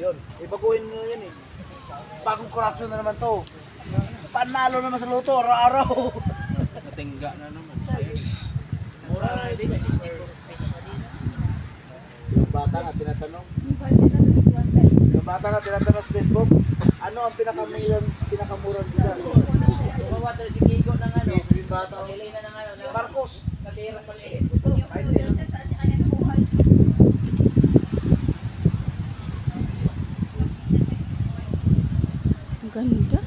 yun. Ibaguhin mo yun eh. Bagong corruption na naman to. Panalo naman sa luto, araw-araw. Natingga na naman. Mura na din, 64 pesos na din. Yung bata nga tinatanong. Yung bata nga tinatanong sa Facebook, ano ang pinakamurang bigas? Sumawa tayo si Kiko ng ano. Yung bata, Pagilay na ng ano. Marcos. Katira paliit. Ganda.